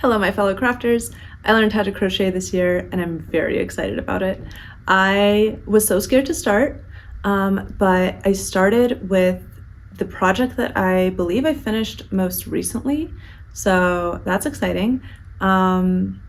Hello, my fellow crafters. I learned how to crochet this year and I'm very excited about it. I was so scared to start, but I started with the project that I believe I finished most recently. So that's exciting. And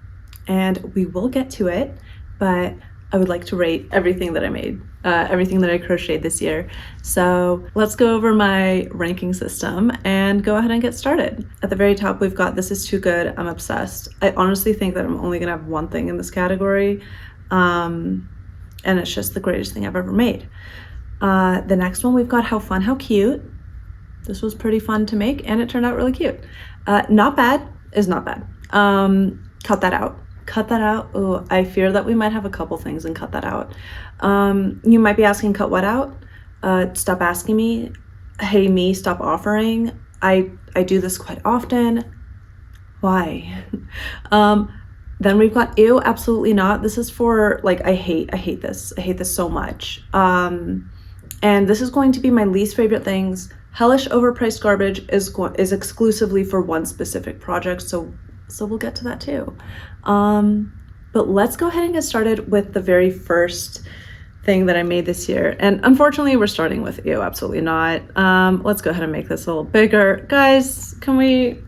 we will get to it, but I would like to rate everything that I made, everything that I crocheted this year. So let's go over my ranking system and go ahead and get started. At the very top, we've got This Is Too Good, I'm Obsessed. I honestly think that I'm only gonna have one thing in this category, and it's just the greatest thing I've ever made. The next one, we've got How Fun, How Cute. This was pretty fun to make and it turned out really cute. Not Bad is not bad. Cut that out. Cut that out. Oh, I fear that we might have a couple things and cut that out. You might be asking, cut what out? Stop asking me. Hey me, stop offering. I do this quite often. Why? Then we've got Ew, absolutely not. This is for like, I hate this. I hate this so much. And this is going to be my least favorite things. Hellish overpriced garbage is exclusively for one specific project, so we'll get to that too. But let's go ahead and get started with the very first thing that I made this year. And unfortunately, we're starting with Ew, absolutely not. Let's go ahead and make this a little bigger. Guys, can we...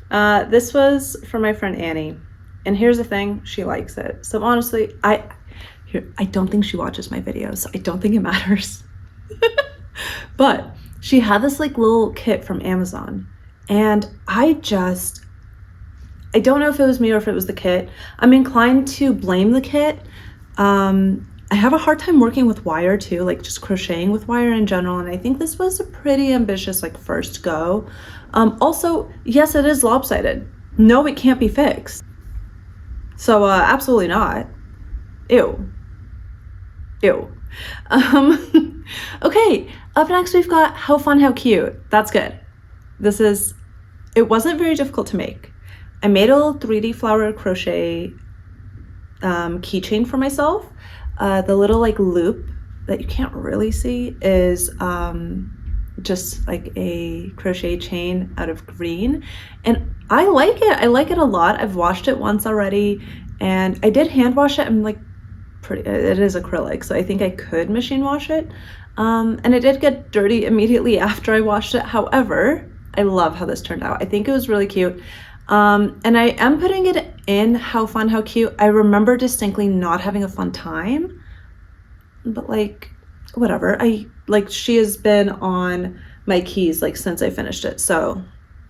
this was from my friend Annie. And here's the thing, she likes it. So honestly, I don't think she watches my videos. So I don't think it matters. But she had this like little kit from Amazon. And I don't know if it was me or if it was the kit. I'm inclined to blame the kit. I have a hard time working with wire too, like just crocheting with wire in general. And I think this was a pretty ambitious like first go. Also, yes, it is lopsided. No, it can't be fixed. So absolutely not. Ew. Ew. Okay, up next we've got How Fun, How Cute. That's good. It wasn't very difficult to make. I made a little 3D flower crochet keychain for myself. The little like loop that you can't really see is just like a crochet chain out of green. And I like it. I like it a lot. I've washed it once already and I did hand wash it. I'm like, it is acrylic, so I think I could machine wash it. And it did get dirty immediately after I washed it. However, I love how this turned out. I think it was really cute. And I am putting it in How Fun, How Cute. I remember distinctly not having a fun time, but like, whatever. She has been on my keys like since I finished it. So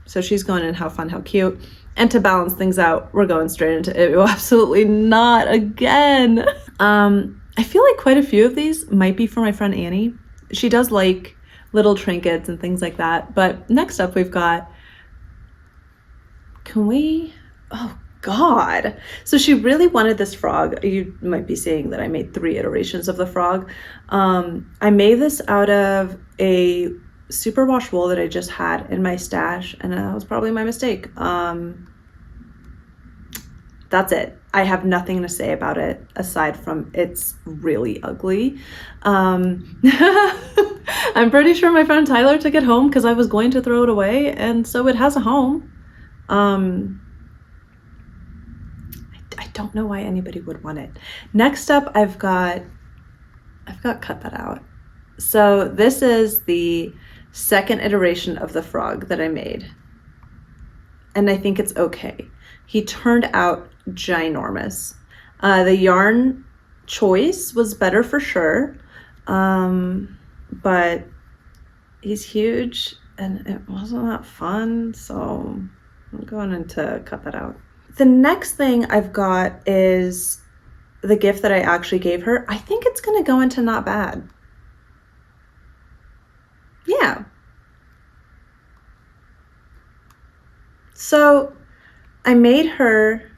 she's going in How Fun, How Cute. And to balance things out, we're going straight into Ew, absolutely not again. I feel like quite a few of these might be for my friend Annie. She does like little trinkets and things like that. But next up we've got, oh God. So she really wanted this frog. You might be seeing that I made 3 iterations of the frog. I made this out of a superwash wool that I just had in my stash, and that was probably my mistake. That's it. I have nothing to say about it aside from it's really ugly. I'm pretty sure my friend Tyler took it home because I was going to throw it away, and so it has a home. I don't know why anybody would want it. Next up, I've got Cut That Out. So this is the second iteration of the frog that I made, and I think it's okay. He turned out ginormous. The yarn choice was better for sure, but he's huge and it wasn't that fun, so I'm going into Cut That Out. The next thing I've got is the gift that I actually gave her. I think it's gonna go into Not Bad. Yeah. So I made her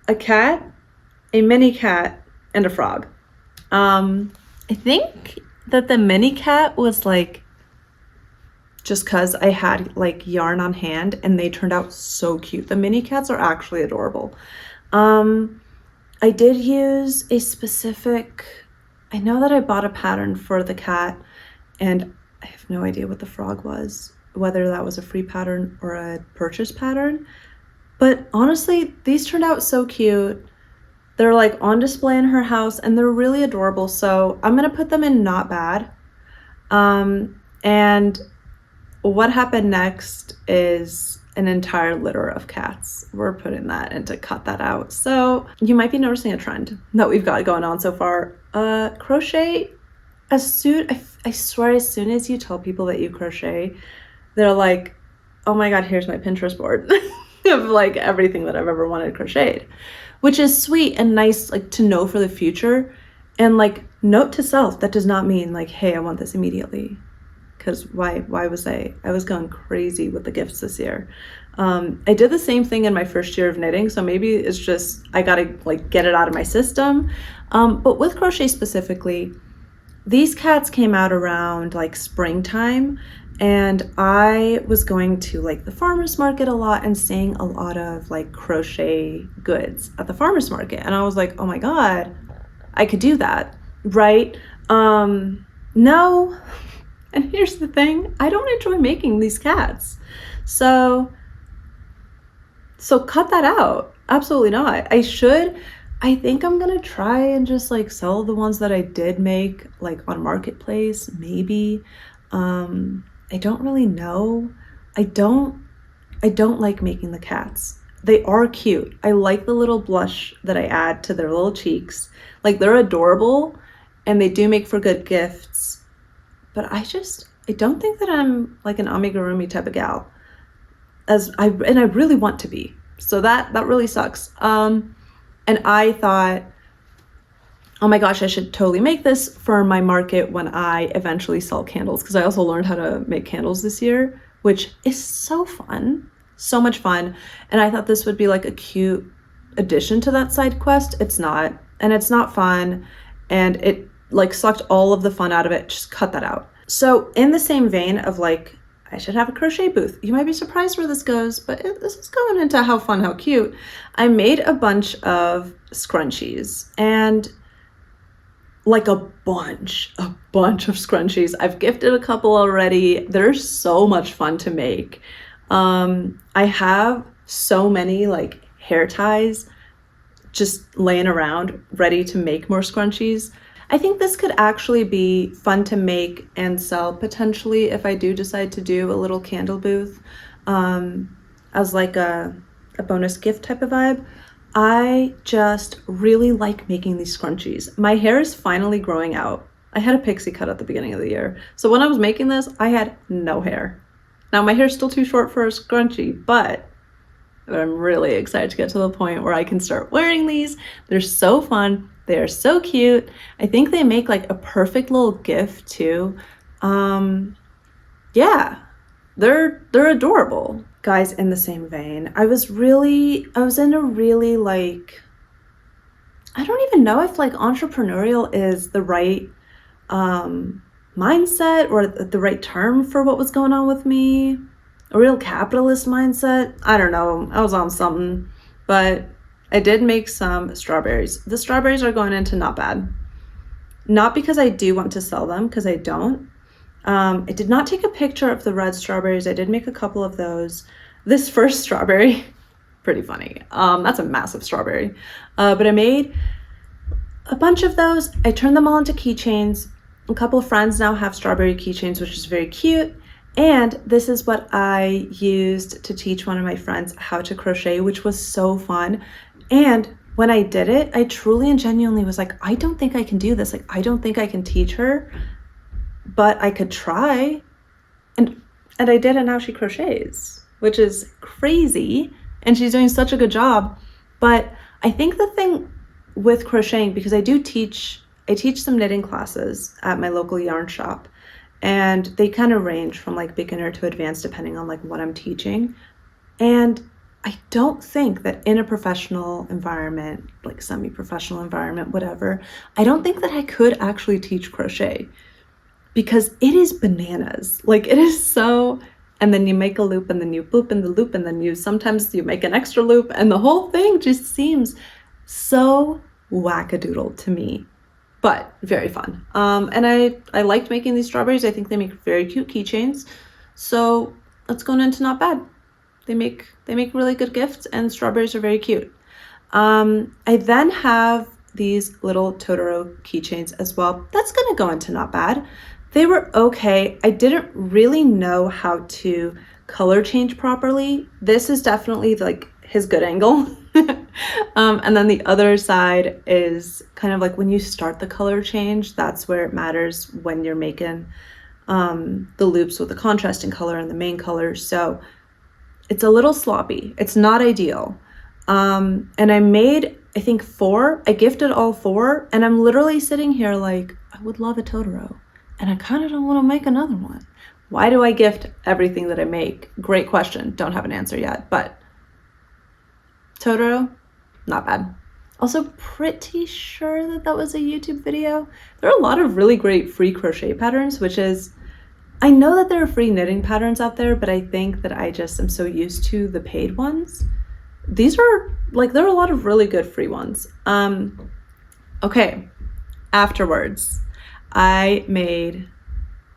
a cat, a mini cat, and a frog. I think that the mini cat was like, just cause I had like yarn on hand and they turned out so cute. The mini cats are actually adorable. I did use a specific, I know that I bought a pattern for the cat and I have no idea what the frog was. whether that was a free pattern or a purchase pattern. But honestly, these turned out so cute. They're like on display in her house and they're really adorable. So I'm gonna put them in not bad. And what happened next is an entire litter of cats. We're putting that in to cut that out. So you might be noticing a trend that we've got going on so far. Crochet, I swear, as soon as you tell people that you crochet, they're like, oh my God, here's my Pinterest board of like everything that I've ever wanted crocheted, which is sweet and nice, like to know for the future. And like, note to self, that does not mean like, hey, I want this immediately. Because why was I was going crazy with the gifts this year. I did the same thing in my first year of knitting, so maybe it's just I gotta like get it out of my system. But with crochet specifically, these cats came out around like springtime, and I was going to like the farmer's market a lot and seeing a lot of like crochet goods at the farmer's market, and I was like, oh my God, I could do that, right? No. And here's the thing, I don't enjoy making these cats. So cut that out. Absolutely not. I think I'm gonna try and just like sell the ones that I did make like on Marketplace, maybe. I don't really know. I don't like making the cats. They are cute. I like the little blush that I add to their little cheeks. Like they're adorable and they do make for good gifts. But I don't think that I'm like an amigurumi type of gal, and I really want to be. So that really sucks. And I thought, oh my gosh, I should totally make this for my market when I eventually sell candles, because I also learned how to make candles this year, which is so fun, so much fun. And I thought this would be like a cute addition to that side quest. It's not, and it's not fun, and it like sucked all of the fun out of it. Just cut that out. So in the same vein of like, I should have a crochet booth. You might be surprised where this goes, but this is going into how fun, how cute. I made a bunch of scrunchies, and like a bunch of scrunchies. I've gifted a couple already. They're so much fun to make. I have so many like hair ties just laying around ready to make more scrunchies. I think this could actually be fun to make and sell potentially if I do decide to do a little candle booth as like a bonus gift type of vibe. I just really like making these scrunchies. My hair is finally growing out. I had a pixie cut at the beginning of the year. So when I was making this, I had no hair. Now my hair's still too short for a scrunchie, but I'm really excited to get to the point where I can start wearing these. They're so fun. They are so cute. I think they make like a perfect little gift too. Yeah, they're adorable. Guys, in the same vein, I was in a really like, I don't even know if like entrepreneurial is the right mindset or the right term for what was going on with me. A real capitalist mindset. I don't know. I was on something, but I did make some strawberries. The strawberries are going into not bad. Not because I do want to sell them, because I don't. I did not take a picture of the red strawberries. I did make a couple of those. This first strawberry, pretty funny. That's a massive strawberry. But I made a bunch of those. I turned them all into keychains. A couple of friends now have strawberry keychains, which is very cute. And this is what I used to teach one of my friends how to crochet, which was so fun. And when I did it, I truly and genuinely was like, I don't think I can do this. Like, I don't think I can teach her, but I could try. And I did, and now she crochets, which is crazy. And she's doing such a good job. But I think the thing with crocheting, because I teach some knitting classes at my local yarn shop, and they kind of range from like beginner to advanced depending on like what I'm teaching. And I don't think that in a professional environment, like semi-professional environment, whatever, I don't think that I could actually teach crochet, because it is bananas. Like it is so, and then you make a loop and then you boop in the loop and then sometimes you make an extra loop, and the whole thing just seems so wackadoodle to me, but very fun. And I liked making these strawberries. I think they make very cute keychains. So that's going into not bad. They make really good gifts, and strawberries are very cute. I then have these little Totoro keychains as well. That's gonna go into not bad. They were okay. I didn't really know how to color change properly. This is definitely like his good angle. And then the other side is kind of like when you start the color change, that's where it matters when you're making the loops with the contrasting color and the main color. So it's a little sloppy. It's not ideal. And I made, I think 4. I gifted all 4, and I'm literally sitting here like, I would love a Totoro, and I kind of don't want to make another one. Why do I gift everything that I make? Great question. Don't have an answer yet, but Totoro, not bad. Also pretty sure that that was a YouTube video. There are a lot of really great free crochet patterns, which is, I know that there are free knitting patterns out there, but I think that I just am so used to the paid ones. These are like, there are a lot of really good free ones. Okay, afterwards, I made,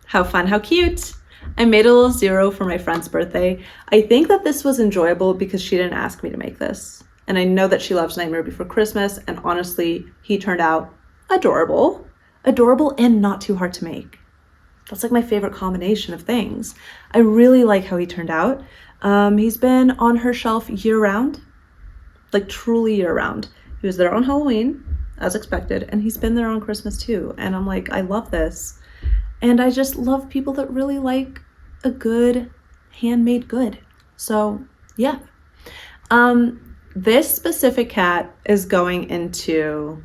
how fun, how cute. I made a little 0 for my friend's birthday. I think that this was enjoyable because she didn't ask me to make this. And I know that she loves Nightmare Before Christmas, and honestly, he turned out adorable. Adorable and not too hard to make. That's like my favorite combination of things. I really like how he turned out. He's been on her shelf year-round, like truly year-round. He was there on Halloween, as expected, and he's been there on Christmas too. And I'm like, I love this. And I just love people that really like a good handmade good. So yeah. This specific cat is going into,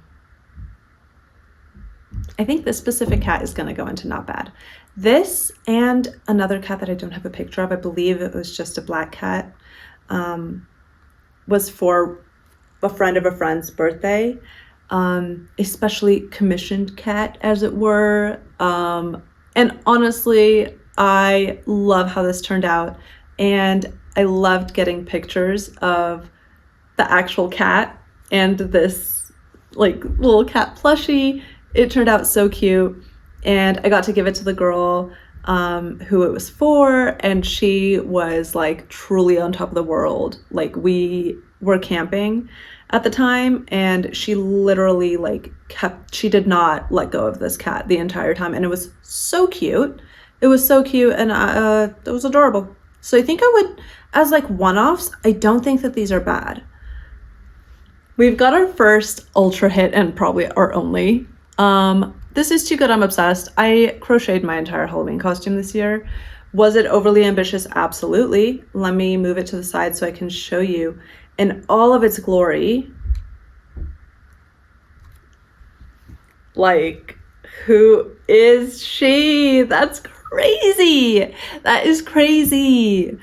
I think this specific cat is going to go into not bad. This and another cat that I don't have a picture of, I believe it was just a black cat, was for a friend of a friend's birthday, especially commissioned cat, as it were. And honestly, I love how this turned out. And I loved getting pictures of the actual cat and this like little cat plushie. It turned out so cute, and I got to give it to the girl who it was for, and she was like truly on top of the world. Like, we were camping at the time, and she literally like she did not let go of this cat the entire time, and it was so cute. It was so cute, and it was adorable. So I think I would, as like one-offs, I don't think that these are bad. We've got our first ultra hit, and probably our only. This is Too Good I'm Obsessed. I crocheted my entire Halloween costume this year. Was it overly ambitious? Absolutely. Let me move it to the side so I can show you in all of its glory. Like, who is she? That's crazy. That is crazy.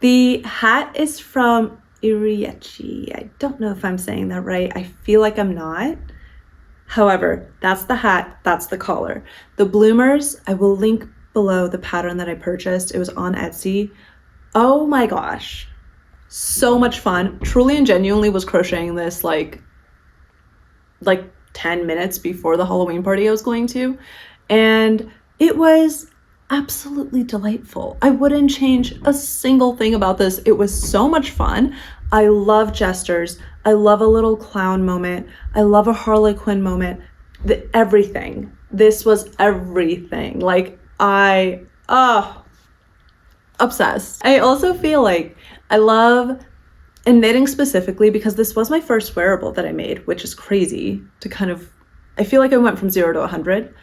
The hat is from Iriachi. I don't know if I'm saying that right. I feel like I'm not. However, that's the hat, that's the collar. The bloomers, I will link below the pattern that I purchased. It was on Etsy. Oh my gosh. So much fun. Truly and genuinely was crocheting this like 10 minutes before the Halloween party I was going to. And it was absolutely delightful. I wouldn't change a single thing about this. It was so much fun. I love gestures. I love a little clown moment. I love a Harley Quinn moment. Everything. This was everything. Like, obsessed. I also feel like I love, and knitting specifically, because this was my first wearable that I made, which is crazy to kind of, I feel like I went from 0 to 100.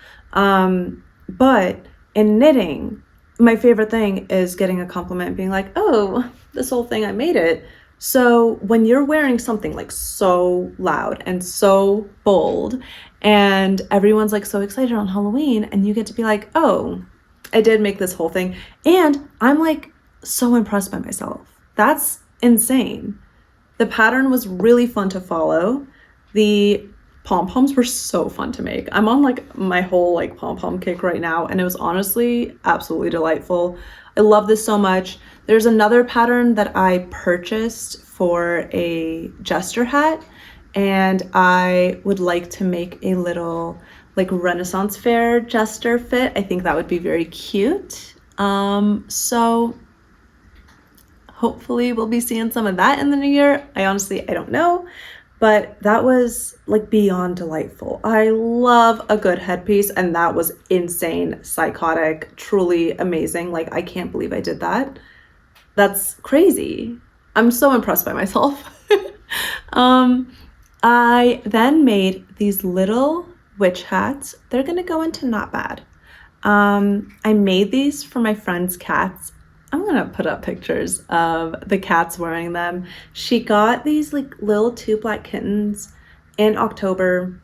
But in knitting, my favorite thing is getting a compliment and being like, oh, this whole thing, I made it. So when you're wearing something like so loud and so bold, and everyone's like so excited on Halloween, and you get to be like, oh, I did make this whole thing. And I'm like so impressed by myself. That's insane. The pattern was really fun to follow. The pom-poms were so fun to make. I'm on like my whole like pom-pom kick right now, and it was honestly absolutely delightful. I love this so much. There's another pattern that I purchased for a jester hat, and I would like to make a little like Renaissance fair jester fit. I think that would be very cute. So hopefully we'll be seeing some of that in the new year. I don't know, but that was like beyond delightful. I love a good headpiece, and that was insane, psychotic, truly amazing. Like, I can't believe I did that. That's crazy. I'm so impressed by myself. I then made these little witch hats. They're gonna go into not bad. I made these for my friend's cats. I'm gonna put up pictures of the cats wearing them. She got these like little 2 black kittens in October.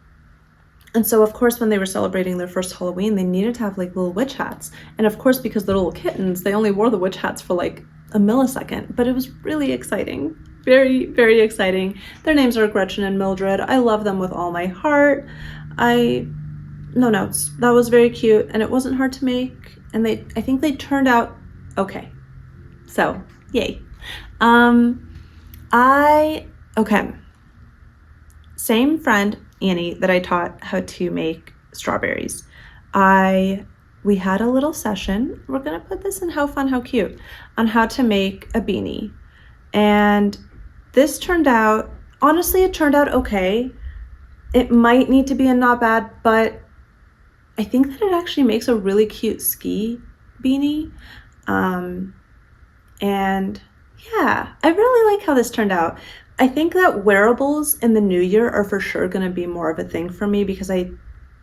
And so of course, when they were celebrating their first Halloween, they needed to have like little witch hats. And of course, because they're little kittens, they only wore the witch hats for like a millisecond, but it was really exciting. Very, very exciting. Their names are Gretchen and Mildred. I love them with all my heart. No notes. That was very cute, and it wasn't hard to make, and I think they turned out okay. So, yay. Okay. Same friend, Annie, that I taught how to make strawberries. We had a little session. We're gonna put this in How Fun, How Cute, on how to make a beanie. And this turned out, honestly, it turned out okay. It might need to be a not bad, but I think that it actually makes a really cute ski beanie. And yeah, I really like how this turned out. I think that wearables in the new year are for sure going to be more of a thing for me, because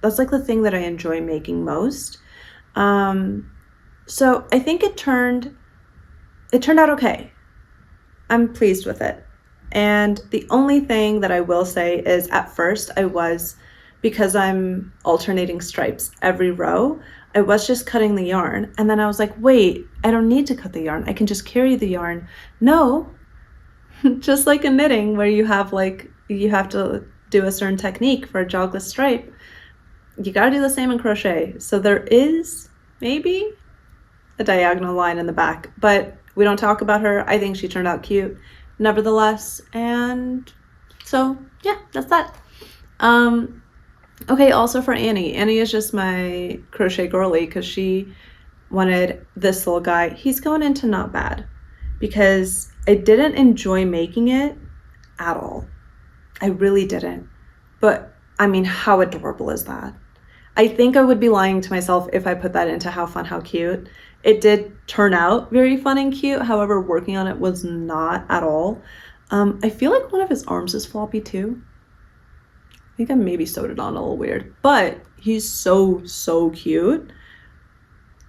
that's like the thing that I enjoy making most. So I think it turned out okay. I'm pleased with it. And the only thing that I will say is, at first because I'm alternating stripes every row, I was just cutting the yarn. And then I was like, wait, I don't need to cut the yarn. I can just carry the yarn. No, just like in knitting, where you have to do a certain technique for a jogless stripe. You gotta do the same in crochet. So there is maybe a diagonal line in the back, but we don't talk about her. I think she turned out cute nevertheless. And so yeah, that's that. Okay, also for Annie. Annie is just my crochet girly, because she wanted this little guy. He's going into not bad, because I didn't enjoy making it at all. I really didn't. But I mean, how adorable is that? I think I would be lying to myself if I put that into How Fun, How Cute. It did turn out very fun and cute. However, working on it was not at all. I feel like one of his arms is floppy too. I think I maybe sewed it on a little weird, but he's so, so cute.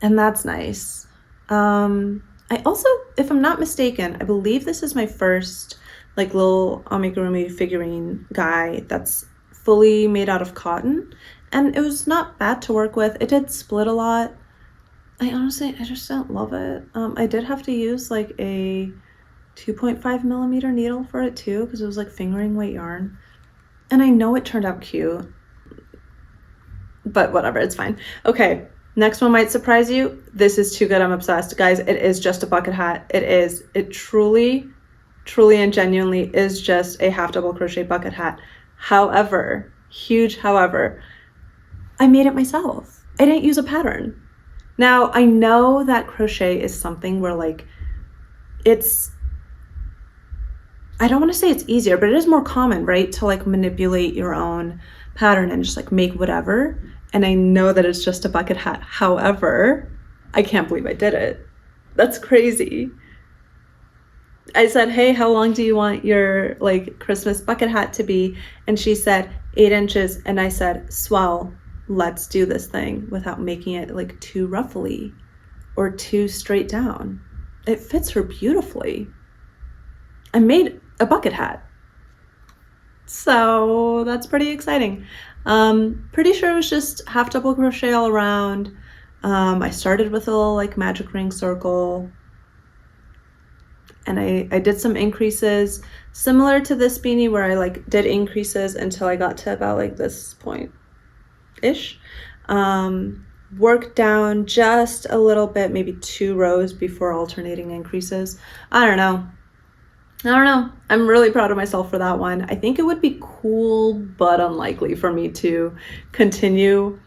And that's nice. I also, if I'm not mistaken, I believe this is my first like little amigurumi figurine guy that's fully made out of cotton. And it was not bad to work with. It did split a lot. I just don't love it. I did have to use like a 2.5 millimeter needle for it too, because it was like fingering weight yarn. And I know it turned out cute, but whatever, it's fine. Okay, next one might surprise you. This is too good, I'm obsessed. Guys, it is just a bucket hat. It truly and genuinely is just a half double crochet bucket hat. However, huge however, I made it myself. I didn't use a pattern. Now, I know that crochet is something where like I don't want to say it's easier, but it is more common, right? To like manipulate your own pattern and just like make whatever. And I know that it's just a bucket hat. However, I can't believe I did it. That's crazy. I said, hey, how long do you want your like Christmas bucket hat to be? And she said 8 inches. And I said, swell, let's do this thing without making it like too ruffly or too straight down. It fits her beautifully. I made a bucket hat. So that's pretty exciting. Pretty sure it was just half double crochet all around. I started with a little like magic ring circle, and I did some increases similar to this beanie, where I like did increases until I got to about like this point ish. Worked down just a little bit, maybe 2 rows before alternating increases. I don't know. I'm really proud of myself for that one. I think it would be cool, but unlikely for me to continue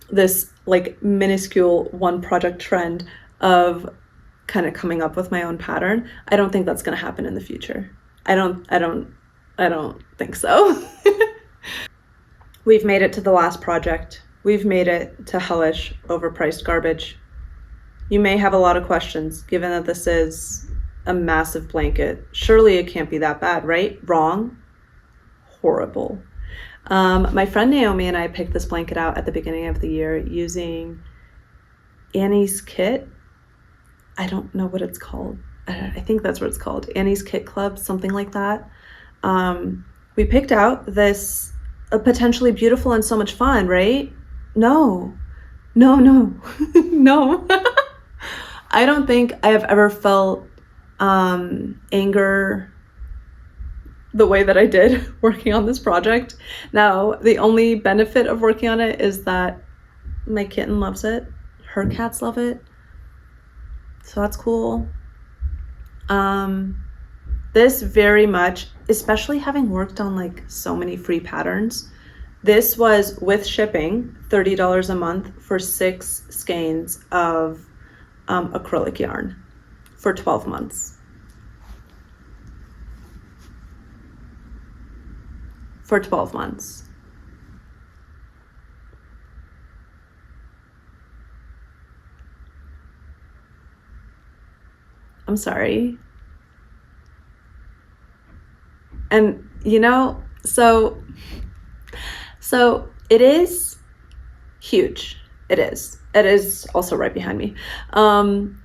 this like minuscule one project trend of kind of coming up with my own pattern. I don't think that's going to happen in the future. I don't think so. We've made it to the last project. We've made it to hellish, overpriced garbage. You may have a lot of questions, given that this is a massive blanket. Surely it can't be that bad, right? Wrong. Horrible. My friend Naomi and I picked this blanket out at the beginning of the year using Annie's Kit. I don't know what it's called. I think that's what it's called. Annie's Kit Club, something like that. We picked out this potentially beautiful and so much fun, right? No. No. I don't think I have ever felt anger the way that I did working on this project. Now, the only benefit of working on it is that my kitten loves it. Her cats love it. So that's cool. This very much, especially having worked on like so many free patterns, this was with shipping $30 a month for 6 skeins of acrylic yarn for 12 months. For 12 months. I'm sorry. And you know, so it is huge. It is also right behind me. And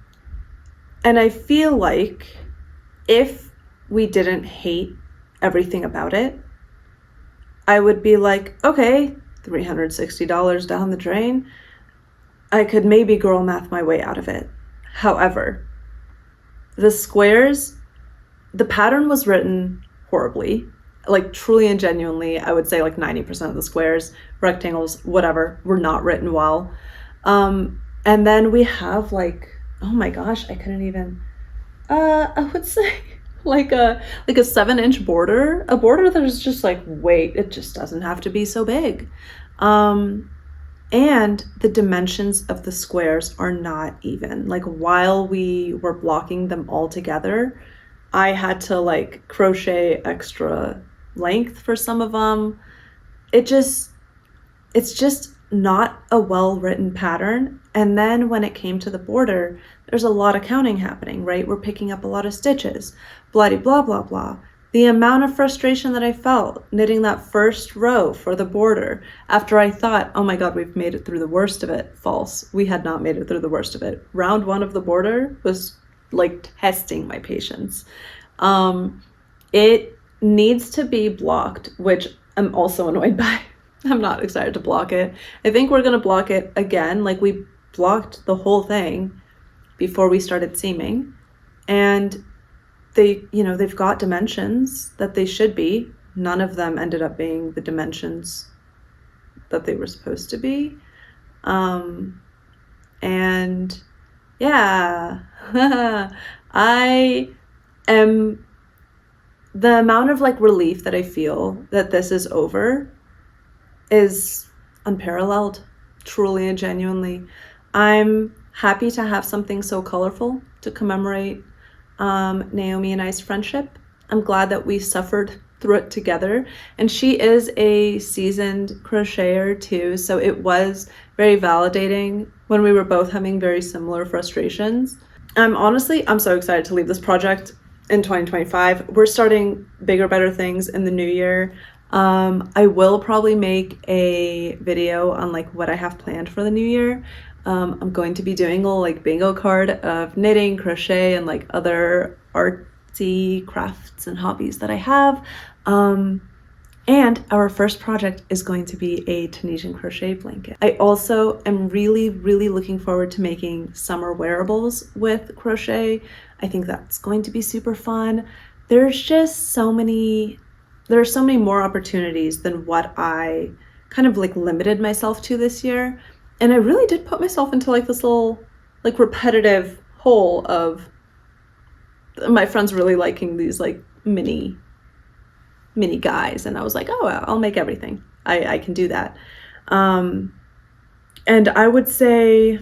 I feel like if we didn't hate everything about it, I would be like, okay, $360 down the drain. I could maybe girl math my way out of it. However, the squares, the pattern was written horribly, like truly and genuinely. I would say like 90% of the squares, rectangles, whatever, were not written well. And then we have like, oh my gosh, I couldn't even, I would say like a 7-inch border, a border that is just like, wait, it just doesn't have to be so big. And the dimensions of the squares are not even. Like while we were blocking them all together, I had to like crochet extra length for some of them. It's just not a well-written pattern. And then when it came to the border, there's a lot of counting happening, right? We're picking up a lot of stitches, blah, blah, blah, blah. The amount of frustration that I felt knitting that first row for the border after I thought, oh my God, we've made it through the worst of it. False. We had not made it through the worst of it. Round 1 of the border was like testing my patience. It needs to be blocked, which I'm also annoyed by. I'm not excited to block it. I think we're gonna block it again. Like we blocked the whole thing before we started seaming, and they've got dimensions that they should be. None of them ended up being the dimensions that they were supposed to be. And yeah, the amount of like relief that I feel that this is over is unparalleled, truly and genuinely. I'm happy to have something so colorful to commemorate Naomi and I's friendship. I'm glad that we suffered through it together, and she is a seasoned crocheter too, so it was very validating when we were both having very similar frustrations. I'm so excited to leave this project in 2025. We're starting bigger, better things in the new year. I will probably make a video on like what I have planned for the new year. I'm going to be doing a like bingo card of knitting, crochet, and like other artsy crafts and hobbies that I have. And our first project is going to be a Tunisian crochet blanket. I also am really, really looking forward to making summer wearables with crochet. I think that's going to be super fun. There are so many more opportunities than what I kind of like limited myself to this year. And I really did put myself into like this little like repetitive hole of my friends really liking these like mini guys, and I was like, oh, I'll make everything. I can do that. And I would say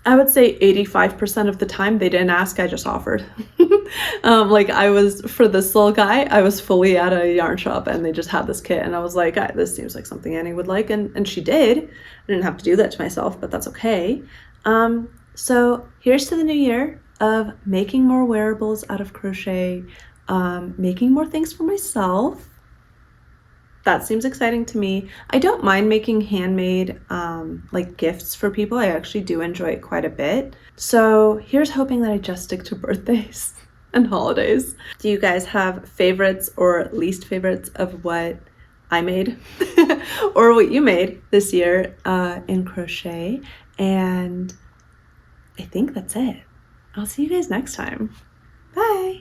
I would say 85% of the time they didn't ask, I just offered. Like I was, for this little guy, I was fully at a yarn shop and they just had this kit and I was like, this seems like something Annie would like, and she did. I didn't have to do that to myself, but that's okay. So here's to the new year of making more wearables out of crochet, making more things for myself. That seems exciting to me. I don't mind making handmade like gifts for people. I actually do enjoy it quite a bit. So here's hoping that I just stick to birthdays and holidays. Do you guys have favorites or least favorites of what I made or what you made this year in crochet? And I think that's it. I'll see you guys next time. Bye.